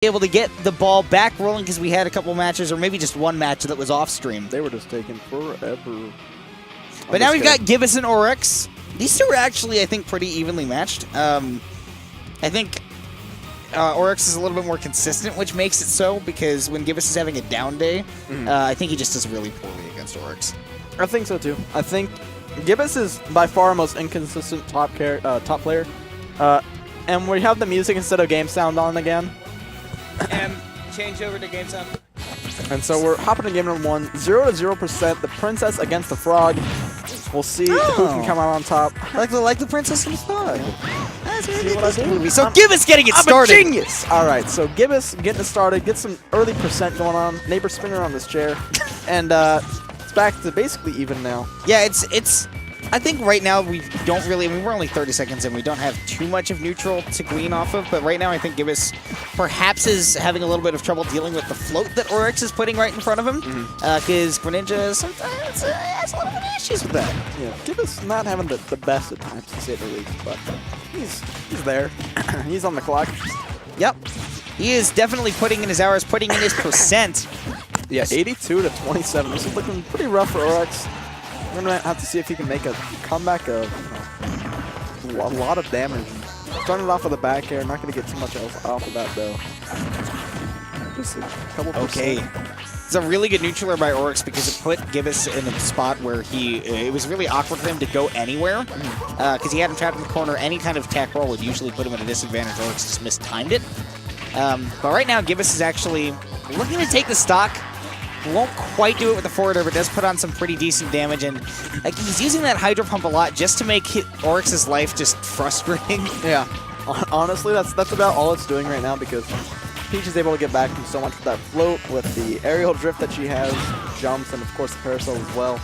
able to get the ball back rolling because we had a couple matches, or maybe just one match that was off stream. They were just taking forever. But now we've got Gibus and Orex. These two are actually, I think, pretty evenly matched. I think Orex is a little bit more consistent, which makes it so, because when Gibus is having a down day, I think he just does really poorly against Orex. I think so too. I think Gibus is by far our most inconsistent top player. And we have the music instead of game sound on again. And change over to game sound. And so we're hopping to game number 1. 0-0%. The princess against the frog. We'll see who can come out on top. Like the princess and the frog. That's See what I do? So Gibus getting it started. I'm a genius. All right, so Gibus getting it started. Get some early percent going on. Neighbor spinner on this chair, and it's back to basically even now. Yeah, it's. I think right now we don't really. I mean, we're only 30 seconds in. We don't have too much of neutral to glean off of. But right now, I think Gibus perhaps is having a little bit of trouble dealing with the float that Orex is putting right in front of him. Because Greninja sometimes has a little bit of issues with that. Yeah, Gibus not having the best at times, to say the least. But he's there. He's on the clock. Yep. He is definitely putting in his hours, putting in his percent. Yeah, 82 to 27. This is looking pretty rough for Orex. We're going to have to see if he can make a comeback of a lot of damage. Starting it off with a back air, not going to get too much else off of that, though. Just a couple percent. It's a really good neutral air by Orex because it put Gibus in a spot where it was really awkward for him to go anywhere because he had him trapped in the corner. Any kind of attack roll would usually put him at a disadvantage. Orex just mistimed it. But right now, Gibus is actually looking to take the stock. Won't quite do it with the forward air, but does put on some pretty decent damage. And like, he's using that Hydro Pump a lot just to make Orex's life just frustrating. Yeah. Honestly, that's about all it's doing right now because Peach is able to get back from so much with that float, with the aerial drift that she has, jumps, and of course the parasol as well.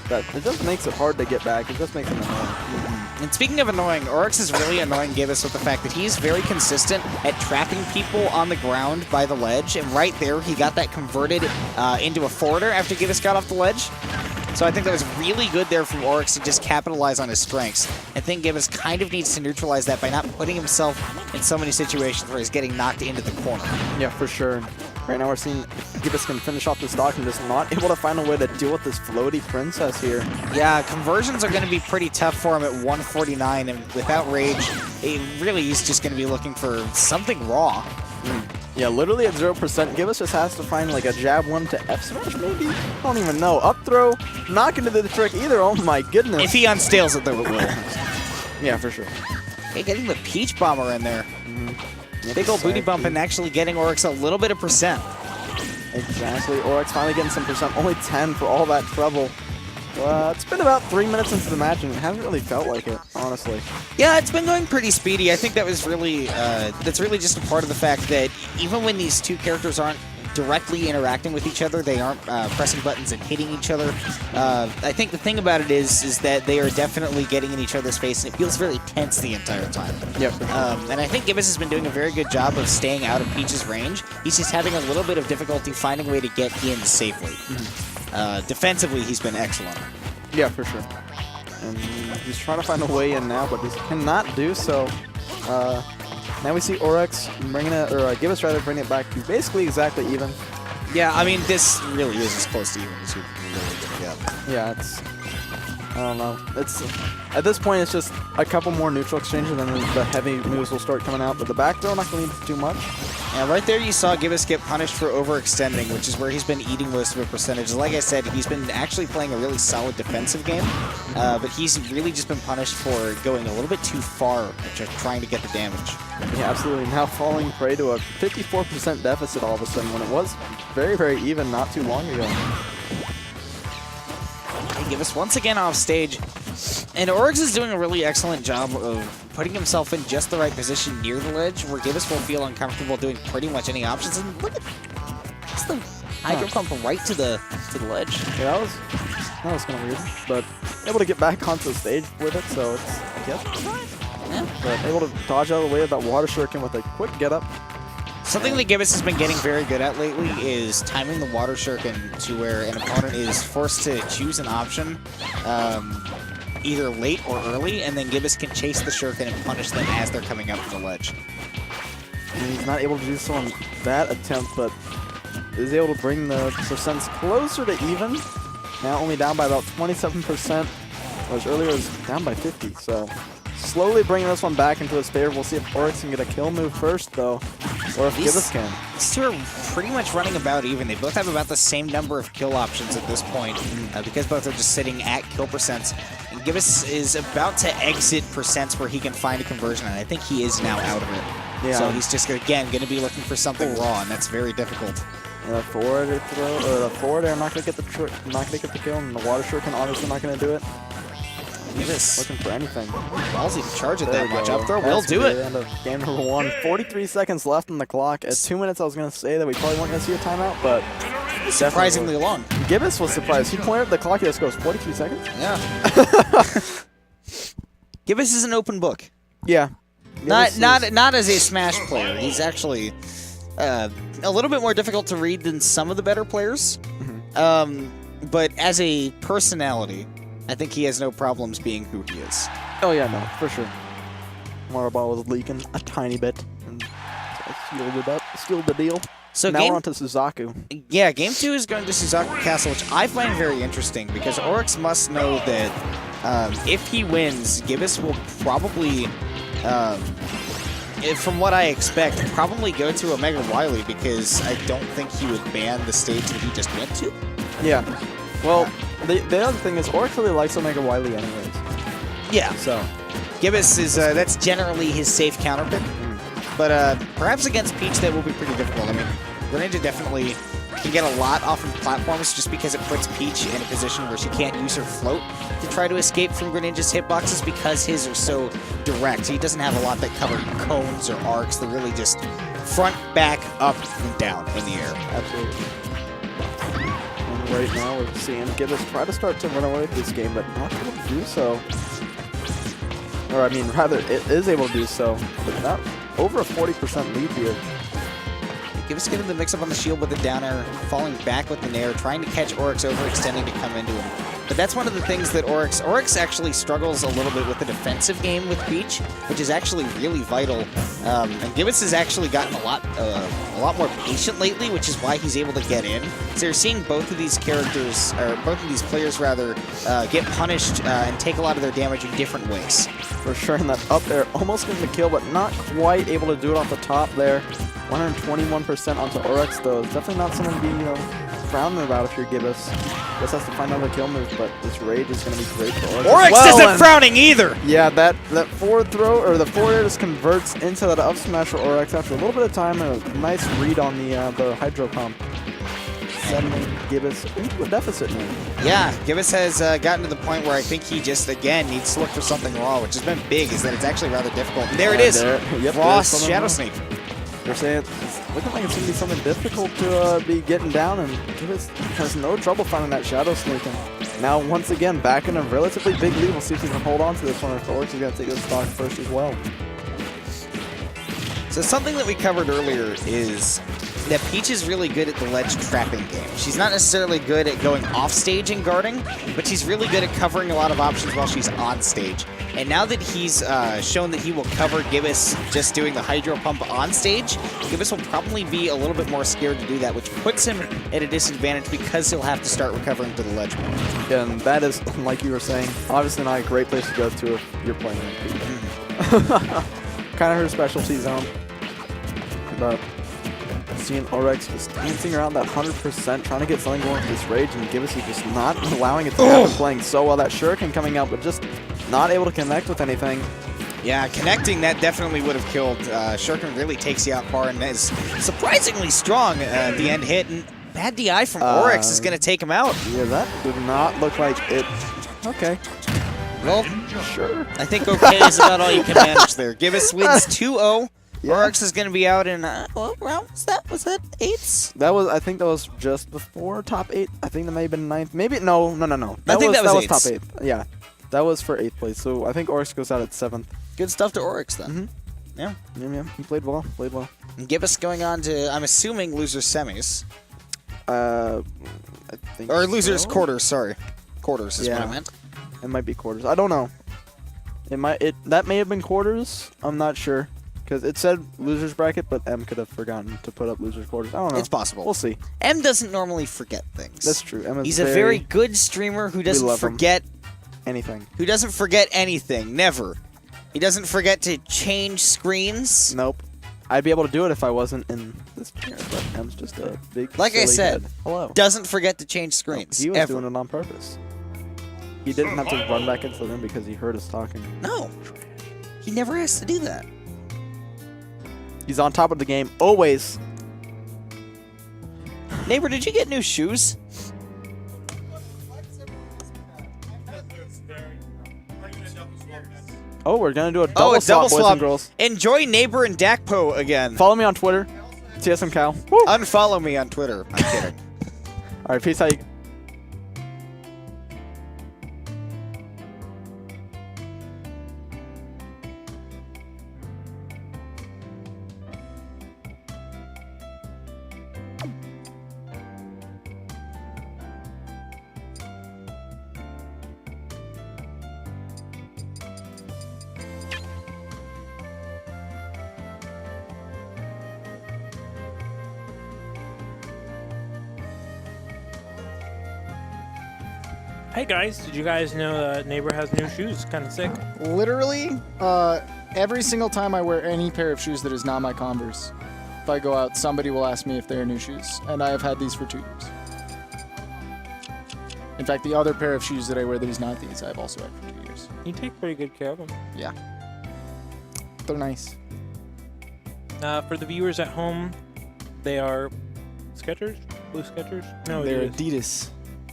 That it just makes it hard to get back. It just makes it annoying. And speaking of annoying, Orex is really annoying Gibus with the fact that he's very consistent at trapping people on the ground by the ledge. And right there, he got that converted into a forwarder after Gibus got off the ledge. So I think that was really good there from Orex to just capitalize on his strengths. I think Gibus kind of needs to neutralize that by not putting himself in so many situations where he's getting knocked into the corner. Yeah, for sure. Right now we're seeing Gibus can finish off the stock and just not able to find a way to deal with this floaty princess here. Yeah, conversions are going to be pretty tough for him at 149, and without rage, he's just going to be looking for something raw. Yeah, literally at 0%. Gibus just has to find like a jab 1 to F smash maybe? I don't even know. Up throw, not going to do the trick either. Oh my goodness. If he unstales it, though, it will. Yeah, for sure. Hey, getting the Peach Bomber in there. Big old booty bump and actually getting Orex a little bit of percent. Exactly. Orex finally getting some percent. Only 10 for all that trouble. It's been about 3 minutes into the match and it hasn't really felt like it, honestly. Yeah, it's been going pretty speedy. I think that was really, that's really just a part of the fact that even when these two characters aren't directly interacting with each other, they aren't pressing buttons and hitting each other. I think the thing about it is that they are definitely getting in each other's face, and it feels very tense the entire time. Yep. And I think Gibus has been doing a very good job of staying out of Peach's range. He's just having a little bit of difficulty finding a way to get in safely. Defensively, he's been excellent. Yeah, for sure. And he's trying to find a way in now, but just cannot do so. Now we see Orex bringing it, or Gibus rather, bring it back to basically exactly even. Yeah, I mean, this really is as close to even as you can really get. Yeah, it's, I don't know. It's, at this point, it's just a couple more neutral exchanges, and then the heavy moves will start coming out. But the back throw, not going to need too much. Yeah, right there you saw Gibus get punished for overextending, which is where he's been eating most of the percentage. Like I said, he's been actually playing a really solid defensive game, but he's really just been punished for going a little bit too far, just trying to get the damage. Yeah, absolutely. Now falling prey to a 54% deficit all of a sudden when it was very, very even not too long ago. Gibus once again off stage, and Orex is doing a really excellent job of putting himself in just the right position near the ledge where Gibus will feel uncomfortable doing pretty much any options. And look at that's the Hydro Pump right to the ledge. Yeah, that was kind of weird, but able to get back onto the stage with it, so it's, I guess, yeah. But able to dodge out of the way of that water shuriken with a quick get up. Something that Gibus has been getting very good at lately is timing the water shuriken to where an opponent is forced to choose an option either late or early, and then Gibus can chase the shuriken and punish them as they're coming up to the ledge. And he's not able to do so on that attempt, but is able to bring the percents closer to even. Now only down by about 27%, whereas earlier it was down by 50. So slowly bringing this one back into his favor. We'll see if Orex can get a kill move first, though, or if Gibus can. These two are pretty much running about even. They both have about the same number of kill options at this point, because both are just sitting at kill percents. And Gibus is about to exit percents where he can find a conversion, and I think he is now out of it. Yeah. So he's just, again, going to be looking for something raw, and that's very difficult. And the forward air throw, or the forward air not going to get the kill, and the water shuriken obviously not going to do it. Gibus looking for anything. Ballsy to charge it that much. Go. Up throw will do it. The end of game number 1. 43 seconds left on the clock. At 2 minutes, I was going to say that we probably weren't going to see a timeout, but surprisingly long. Gibus was surprised. He pointed at the clock. He just goes 43 seconds. Yeah. Gibus is an open book. Yeah. Not as a Smash player. He's actually a little bit more difficult to read than some of the better players. But as a personality, I think he has no problems being who he is. Oh yeah, no, for sure. Water ball was leaking a tiny bit, and so sealed the deal. So now we're on to Suzaku. Yeah, game 2 is going to Suzaku Castle, which I find very interesting because Orex must know that if he wins, Gibus will probably, from what I expect, probably go to Omega Wily because I don't think he would ban the stage that he just went to. Yeah. Well, the other thing is Orex really likes Omega Wily anyways. Yeah. So Gibus is that's generally his safe counter pick. But perhaps against Peach that will be pretty difficult. I mean, Greninja definitely can get a lot off of platforms just because it puts Peach in a position where she can't use her float to try to escape from Greninja's hitboxes because his are so direct. He doesn't have a lot that cover cones or arcs. They're really just front, back, up, and down in the air. Absolutely. And right now we're seeing Gibus try to start to run away with this game, but not able to do so. Or I mean, rather, it is able to do so, but not over a 40% lead here. Gibus getting the mix-up on the shield with the down air, falling back with the nair, trying to catch Orex overextending to come into him. But that's one of the things that Orex actually struggles a little bit with the defensive game with Peach, which is actually really vital. And Gibus has actually gotten a lot more patient lately, which is why he's able to get in. So you're seeing both of these characters, or both of these players rather, get punished and take a lot of their damage in different ways. For sure, and that up there, almost getting the kill, but not quite able to do it off the top there. 121% onto Orex, though. It's definitely not something to be, frowning about if you're Gibus. Just has to find another kill move, but this rage is going to be great for Orex. Orex isn't frowning either! Yeah, that forward throw, or the forward air just converts into that up smash for Orex after a little bit of time and a nice read on the hydro pump. Sending Gibus into a deficit now. Yeah, Gibus has gotten to the point where I think he just, again, needs to look for something raw, which has been big, is that it's actually rather difficult. And there it is! Yep, raw Shadow Sneak. They're saying it's looking like it's going to be something difficult to be getting down, and Gibus has no trouble finding that Shadow Sneak. And now, once again, back in a relatively big lead. We'll see if he can hold on to this one, or if Orex is going to take this stock first as well. So something that we covered earlier is that Peach is really good at the ledge trapping game. She's not necessarily good at going off stage and guarding, but she's really good at covering a lot of options while she's on stage. And now that he's shown that he will cover Gibus just doing the hydro pump on stage, Gibus will probably be a little bit more scared to do that, which puts him at a disadvantage because he'll have to start recovering to the ledge more. And that is, like you were saying, obviously not a great place to go to if you're playing with Peach. Kind of her specialty zone. But seeing Orex just dancing around that 100%, trying to get something going with this rage, and Gibus is just not allowing it to happen, playing so well. That shuriken coming out, but just not able to connect with anything. Yeah, connecting, that definitely would have killed. Shuriken really takes you out far and is surprisingly strong at the end hit. And bad DI from Orex is going to take him out. Yeah, that did not look like it. Okay. Well, sure. I think okay is about all you can manage there. Gibus wins 2-0. Yeah. Orex is going to be out in, what round was that? Was that 8s? I think that was just before top 8. I think that may have been 9th. Maybe, no. I think that was top 8. Yeah, that was for 8th place. So I think Orex goes out at 7th. Good stuff to Orex then. Yeah. Yeah, he played well. And Gibus going on to, I'm assuming, losers semis. I think Or losers so. quarters, sorry. Quarters is what I meant. It might be quarters. I don't know. That may have been quarters. I'm not sure. Because it said loser's bracket, but M could have forgotten to put up loser's quarters. I don't know. It's possible. We'll see. M doesn't normally forget things. That's true. M is He's a very good streamer who doesn't love him. forget anything. Who doesn't forget anything. Never. He doesn't forget to change screens. Nope. I'd be able to do it if I wasn't in this chair, but M's just a big Like I silly said, head. Hello. Doesn't forget to change screens. He was ever. doing it on purpose. He didn't have to run back into the room because he heard us talking. No. He never has to do that. He's on top of the game, always. Neighbor, did you get new shoes? Oh, we're going to do a double swap, boys and girls. Enjoy Neighbor and Dakpo again. Follow me on Twitter, TSM Cal. Woo! Unfollow me on Twitter. I'm kidding. All right, peace out. Hey guys, did you guys know Neighbor has new shoes? Kind of sick. Literally, every single time I wear any pair of shoes that is not my Converse, if I go out, somebody will ask me if they're new shoes, and I have had these for 2 years. In fact, the other pair of shoes that I wear that is not these, I've also had for 2 years. You take pretty good care of them. Yeah. They're nice. For the viewers at home, they are Skechers? Blue Skechers? No, They're Adidas.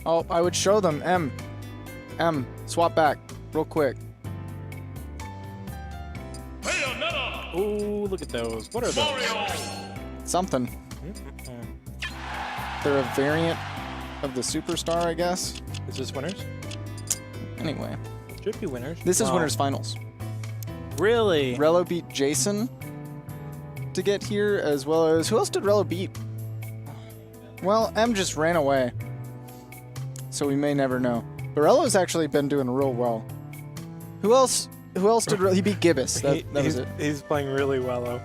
Oh, I would show them. M, swap back real quick. Ooh, look at those. What are those? Something. They're a variant of the Superstar, I guess. Is this winners? Anyway. Should be winners. This is winners finals. Really? Rello beat Jason to get here, as well as... Who else did Rello beat? Well, M just ran away. So we may never know. But Rello's actually been doing real well. Who else did he beat Gibus? That was it. He's playing really well, though.